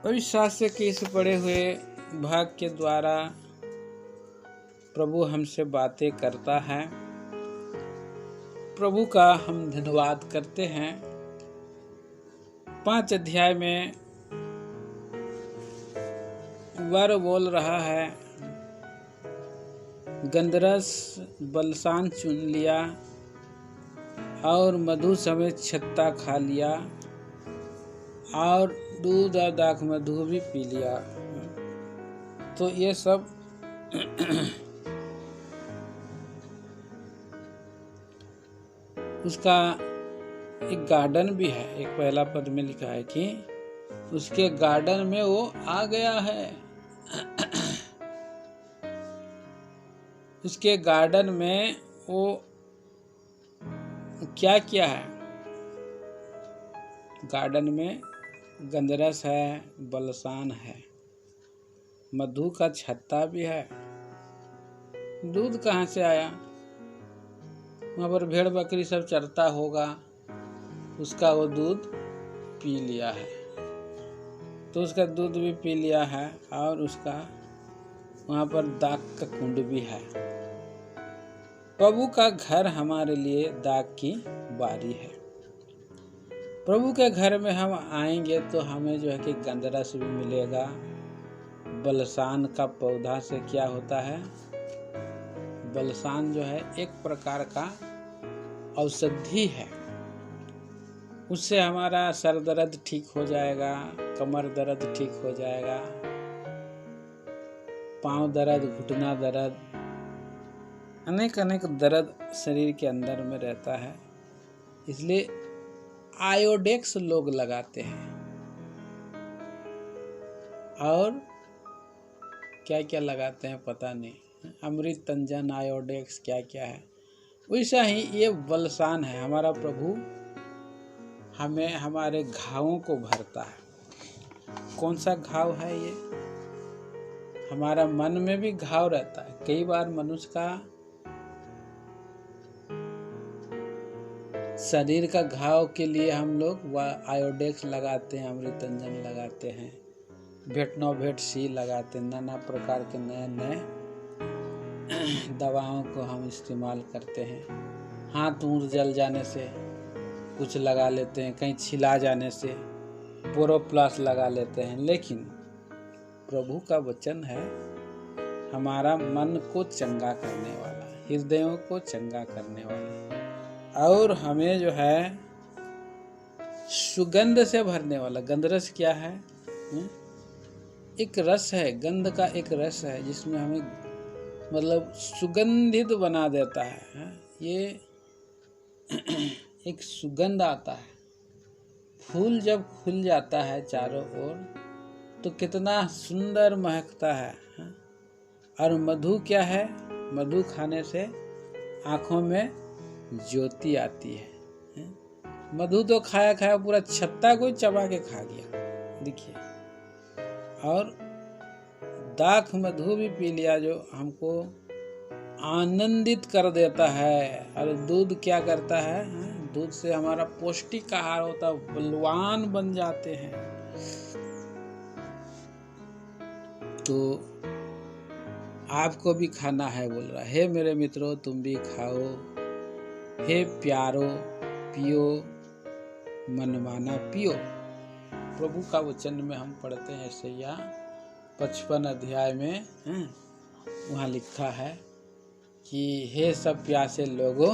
और इस शास्त्र के इस पढ़े हुए भाग के द्वारा प्रभु हमसे बातें करता है। प्रभु का हम धन्यवाद करते हैं। 5 अध्याय में वर बोल रहा है, गंधरस बलसान चुन लिया और मधु समेत छत्ता खा लिया और दूध और दाख मधु भी पी लिया। तो ये सब उसका एक गार्डन भी है। एक पहला पद में लिखा है कि उसके गार्डन में वो आ गया है। उसके गार्डन में वो क्या किया है? गार्डन में गंधरस है, बलसान है, मधु का छत्ता भी है। दूध कहाँ से आया? वहाँ पर भेड़ बकरी सब चरता होगा, उसका वो दूध पी लिया है। तो उसका दूध भी पी लिया है और उसका वहाँ पर दाख का कुंड भी है। प्रभु का घर हमारे लिए दाख की बारी है। प्रभु के घर में हम आएंगे तो हमें जो है कि गंधरस भी मिलेगा। बलसान का पौधा से क्या होता है? बलसान जो है एक प्रकार का औषधि है। उससे हमारा सर दर्द ठीक हो जाएगा, कमर दर्द ठीक हो जाएगा, पांव दर्द, घुटना दर्द, अनेक अनेक दर्द शरीर के अंदर में रहता है। इसलिए आयोडेक्स लोग लगाते हैं। और क्या क्या लगाते हैं पता नहीं, अमृत तंजन, आयोडेक्स, क्या क्या है। वैसा ही ये बलसान है। हमारा प्रभु हमें हमारे घावों को भरता है। कौन सा घाव है ये? हमारा मन में भी घाव रहता है। कई बार मनुष्य का शरीर का घाव के लिए हम लोग आयोडेक्स लगाते हैं, अमृतंजन लगाते हैं, भेटनोवेट सी लगाते हैं, नाना प्रकार के नए नए दवाओं को हम इस्तेमाल करते हैं। हाथ मुंह जल जाने से कुछ लगा लेते हैं, कहीं छिला जाने से बोरोप्लस लगा लेते हैं। लेकिन प्रभु का वचन है हमारा मन को चंगा करने वाला, हृदयों को चंगा करने वाला, और हमें जो है सुगंध से भरने वाला। गंधरस क्या है? एक रस है, गंध का एक रस है जिसमें हमें मतलब सुगंधित बना देता है। ये एक सुगंध आता है। फूल जब खुल जाता है चारों ओर तो कितना सुंदर महकता है। और मधु क्या है? मधु खाने से आंखों में ज्योति आती है। मधु तो खाया खाया पूरा छत्ता कोई चबा के खा गया, देखिए। और दाख मधु भी पी लिया जो हमको आनंदित कर देता है। और दूध क्या करता है? दूध से हमारा पौष्टिक आहार होता है, बलवान बन जाते हैं। तो आपको भी खाना है, बोल रहा है, मेरे मित्रों तुम भी खाओ, हे प्यारो पियो, मनमाना पियो। प्रभु का वचन में हम पढ़ते हैं यशायाह 55 अध्याय में वहाँ लिखा है कि हे सब प्यासे लोगों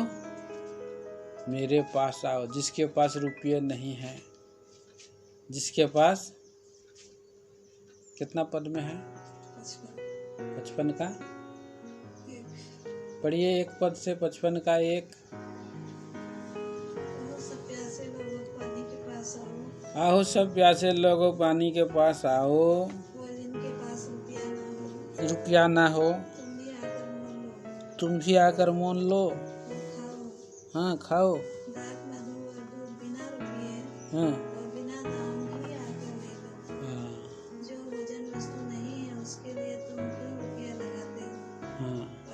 मेरे पास आओ। जिसके पास रुपये नहीं है, जिसके पास कितना पद में है? 55 का पढ़िए, एक पद से 55 का एक। आओ सब प्यासे लोगों पानी के पास आओ, रुपया ना हो तुम भी आकर मोल लो। हाँ खाओ, हाँ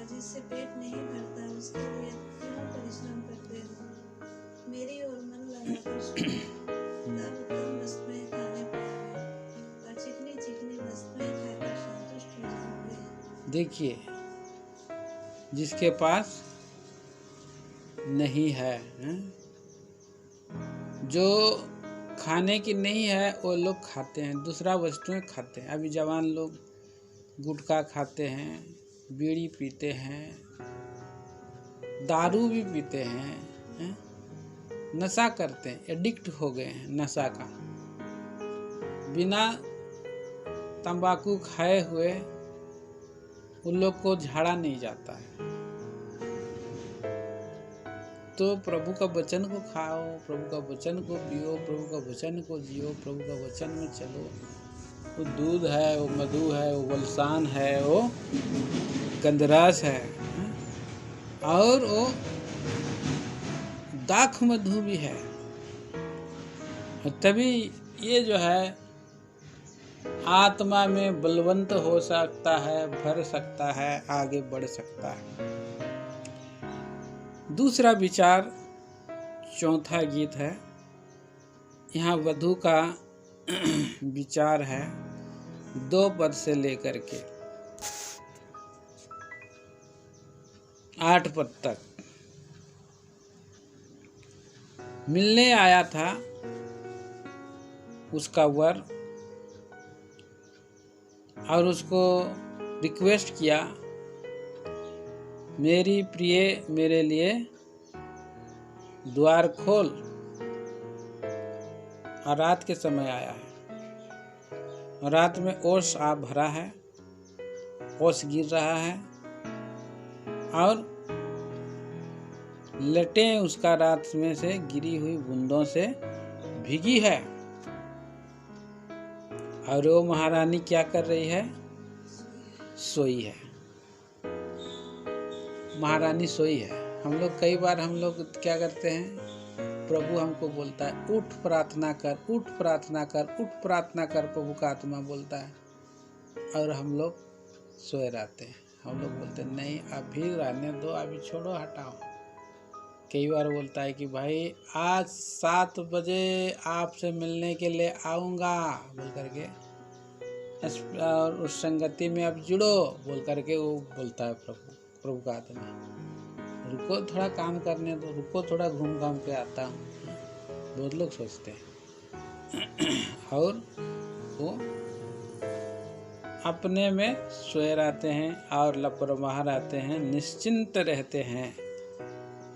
जिससे पेट नहीं भरता उसके लिए क्यों परिश्रम करते हो? मेरी ओर मन लगाकर सुनो, तब उत्तम वस्तुएं खाने पाओगे, देखिए, जिसके पास नहीं है, हैं? जो खाने की नहीं है वो लोग खाते हैं, दूसरा वस्तुएं खाते हैं। अभी जवान लोग गुटखा खाते हैं, बीड़ी पीते हैं, दारू भी पीते हैं? नशा करते हैं, एडिक्ट हो गए हैं नशा का। बिना तंबाकू खाए हुए उन लोग को झाड़ा नहीं जाता है। तो प्रभु का वचन को खाओ, प्रभु का वचन को पियो, प्रभु का वचन को जियो, प्रभु का वचन में चलो। वो दूध है, वो मधु है, वो वलसान है, वो गंधरास है, और वो दाख मधु भी है। तभी ये जो है आत्मा में बलवंत हो सकता है, भर सकता है, आगे बढ़ सकता है। दूसरा विचार, चौथा गीत है। यहाँ वधु का विचार है 2 पद से लेकर के 8 पद तक। मिलने आया था उसका वर और उसको रिक्वेस्ट किया, मेरी प्रिय मेरे लिए द्वार खोल। और रात के समय आया है और रात में ओस आ भरा है, ओस गिर रहा है और लटें उसका रात में से गिरी हुई बूंदों से भीगी है। और वो महारानी क्या कर रही है? सोई है। महारानी सोई है। हम लोग कई बार क्या करते हैं, प्रभु हमको बोलता है उठ प्रार्थना कर, उठ प्रार्थना कर, उठ प्रार्थना कर, प्रभु का आत्मा बोलता है, और हम लोग सोए रहते हैं। हम लोग बोलते हैं नहीं अभी रहने दो, अभी छोड़ो, हटाओ। कई बार बोलता है कि भाई आज 7 बजे आपसे मिलने के लिए आऊँगा बोल करके, और उस संगति में आप जुड़ो बोल करके वो बोलता है प्रभु का आत्मा। रुको थोड़ा काम करने दो, रुको थोड़ा घूम घाम के आता हूँ, बहुत लोग सोचते हैं। और वो अपने में सोए रहते हैं और लापरवाह रहते हैं, निश्चिंत रहते हैं।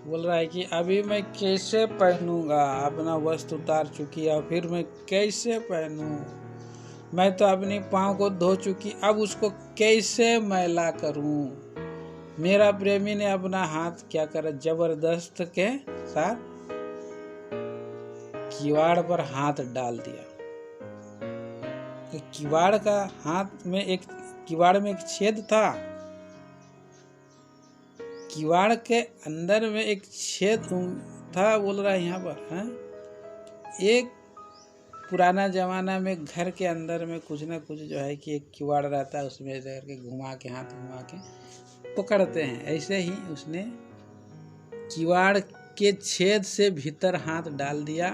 बोल रहा है कि अभी मैं कैसे पहनूंगा, अपना वस्त्र उतार चुकी है, फिर मैं कैसे पहनूं? मैं तो अपनी पाँव को धो चुकी, अब उसको कैसे मैला करूं? मेरा प्रेमी ने अपना हाथ क्या करा, जबरदस्त के साथ किवाड़ पर हाथ डाल दिया। किवाड़ का हाथ में एक किवाड़ में एक छेद था, किवाड़ के अंदर में एक छेद था। बोल रहा है यहाँ पर है? एक पुराना जमाना में घर के अंदर में कुछ ना कुछ जो है कि एक किवाड़ रहता है, उसमें करके घुमा के हाथ घुमा के पकड़ते हैं। ऐसे ही उसने किवाड़ के छेद से भीतर हाथ डाल दिया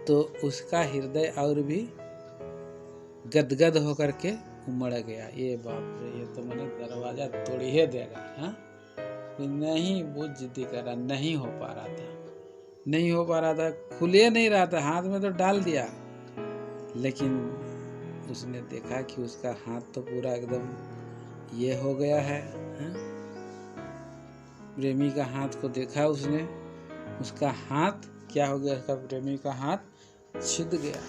तो उसका हृदय और भी गदगद होकर के उमड़ गया। ये बाप रे, ये तो मैंने दरवाजा तोड़ ही देगा। हाँ, नहीं, वो जिद्दी कर रहा, नहीं हो पा रहा था, खुले नहीं रहा था, हाथ में तो डाल दिया, लेकिन उसने देखा कि उसका हाथ तो पूरा एकदम ये हो गया है। प्रेमी का हाथ को देखा उसने, उसका हाथ क्या हो गया, उसका प्रेमी का हाथ छिद गया।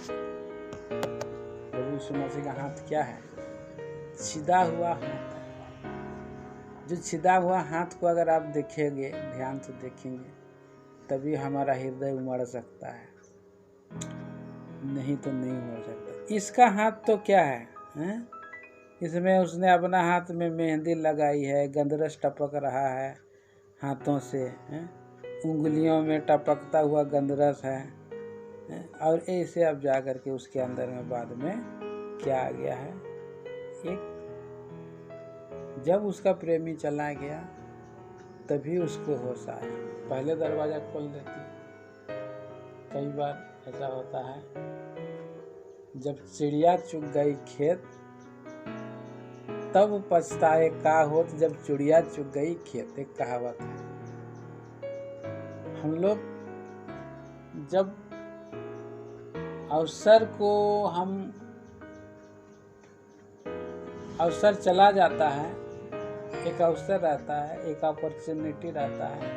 प्रभु यीशु मसीह का हाथ क्या है? छिदा हुआ हाथ है। जो छिदा हुआ हाथ को अगर आप देखेंगे, ध्यान से देखेंगे, तभी हमारा हृदय उमड़ सकता है, नहीं तो नहीं उमड़ सकता। इसका हाथ तो क्या है? इसमें उसने अपना हाथ में मेहंदी लगाई है, गंधरस टपक रहा है हाथों से, उंगलियों में टपकता हुआ गंधरस है। और ऐसे अब जा कर के उसके अंदर में बाद में क्या आ गया है, एक जब उसका प्रेमी चला गया तभी उसको होश आया। पहले दरवाजा खोल देती। कई बार ऐसा होता है, जब चिड़िया चुग गई खेत तब पछताए का होत, जब चिड़िया चुग गई खेत, एक कहावत है। हम लोग जब अवसर चला जाता है, एक अवसर रहता है, एक अपॉर्चुनिटी रहता है,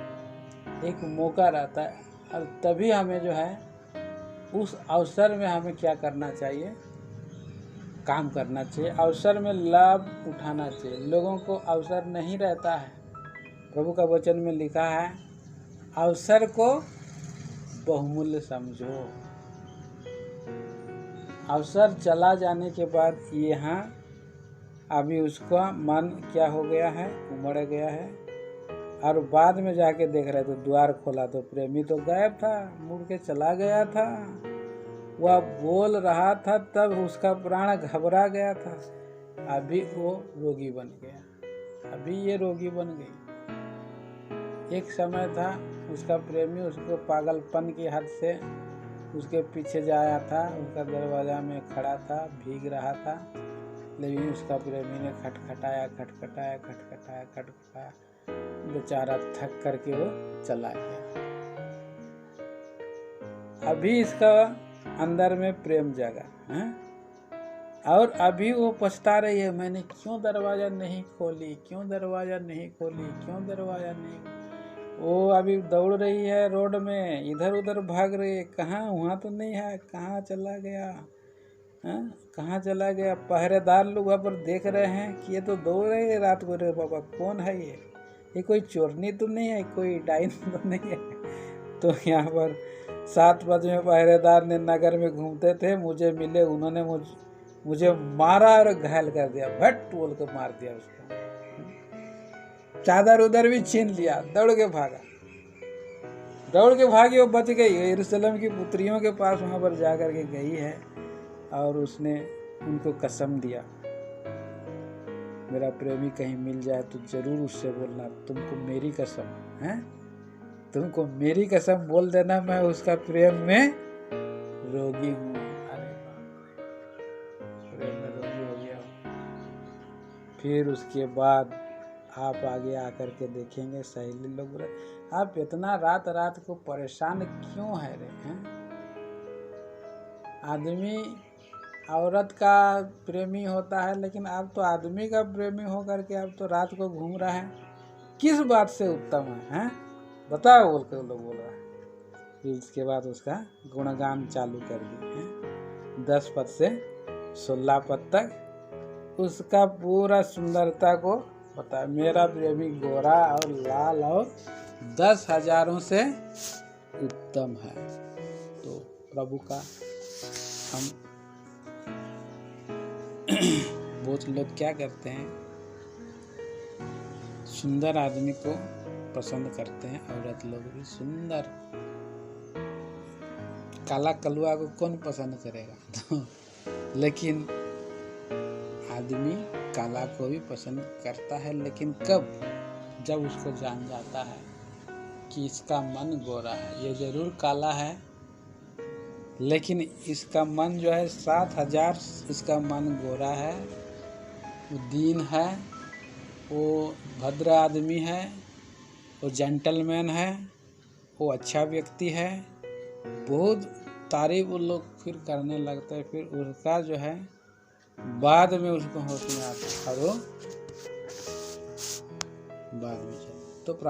एक मौका रहता है, और तभी हमें जो है उस अवसर में हमें क्या करना चाहिए, काम करना चाहिए, अवसर में लाभ उठाना चाहिए। लोगों को अवसर नहीं रहता है। प्रभु का वचन में लिखा है, अवसर को बहुमूल्य समझो। अवसर चला जाने के बाद यहाँ अभी उसका मन क्या हो गया है, उमड़ गया है, और बाद में जाके देख रहे तो द्वार खोला तो प्रेमी तो गायब था, मुड़ के चला गया था। वह बोल रहा था तब उसका प्राण घबरा गया था, अभी वो रोगी बन गया, अभी ये रोगी बन गई। एक समय था उसका प्रेमी उसको पागलपन की हद से उसके पीछे जाया था, उसका दरवाजा में खड़ा था, भीग रहा था, लेकिन उसका प्रेमी ने खटखटाया, बेचारा थक करके वो चला गया। अभी इसका अंदर में प्रेम जगा है, और अभी वो पछता रही है, मैंने क्यों दरवाजा नहीं खोली, क्यों दरवाजा नहीं खोली, क्यों दरवाजा नहीं। वो अभी दौड़ रही है रोड में, इधर उधर भाग रही है, कहाँ, वहाँ तो नहीं है, कहाँ चला गया, कहाँ चला गया। पहरेदार लोग वहाँ पर देख रहे हैं कि ये तो दौड़ रही है रात को, रे बाबा कौन है ये कोई चोरनी तो नहीं है, कोई डाइन तो नहीं है। तो यहाँ पर 7 बजे में पहरेदार ने नगर में घूमते थे, मुझे मिले, उन्होंने मुझे मारा और घायल कर दिया, भट बोल के मार दिया उसको, चादर उधर भी छीन लिया, दौड़ के भागी, वो बच गई। यरूशलेम की पुत्रियों के पास वहां पर जाकर के गई है, और उसने उनको कसम दिया, मेरा प्रेमी कहीं मिल जाए तो जरूर उससे बोलना, तुमको मेरी कसम है, तुमको मेरी कसम बोल देना, मैं उसका प्रेम में रोगी हूँ। अरे प्रेम में रोगी हो गया। फिर उसके बाद आप आगे आकर के देखेंगे सहेली लोग, आप इतना रात रात को परेशान क्यों है रे हैं? आदमी औरत का प्रेमी होता है, लेकिन आप तो आदमी का प्रेमी होकर के आप तो रात को घूम रहा है, किस बात से उत्तम है, बताओ बोल कर लोग बोल रहा है। फिर उसके बाद उसका गुणगान चालू कर दिए हैं, 10 पद से 16 पद तक उसका पूरा सुंदरता को बता। मेरा प्रेमी गोरा और लाल और 10,000 से उत्तम है। तो प्रभु का हम बहुत लोग क्या करते हैं, सुंदर आदमी को पसंद करते हैं, औरत लोग भी सुंदर, काला कलुआ को कौन पसंद करेगा। तो लेकिन आदमी काला को भी पसंद करता है, लेकिन कब, जब उसको जान जाता है कि इसका मन गोरा है, ये जरूर काला है लेकिन इसका मन जो है 7,000, इसका मन गोरा है, वो दीन है, वो भद्र आदमी है, वो जेंटलमैन है, वो अच्छा व्यक्ति है, बहुत तारीफ वो लोग फिर करने लगते हैं। फिर उसका जो है बाद में उसको होश में आता है, और वो बाद में चलता है।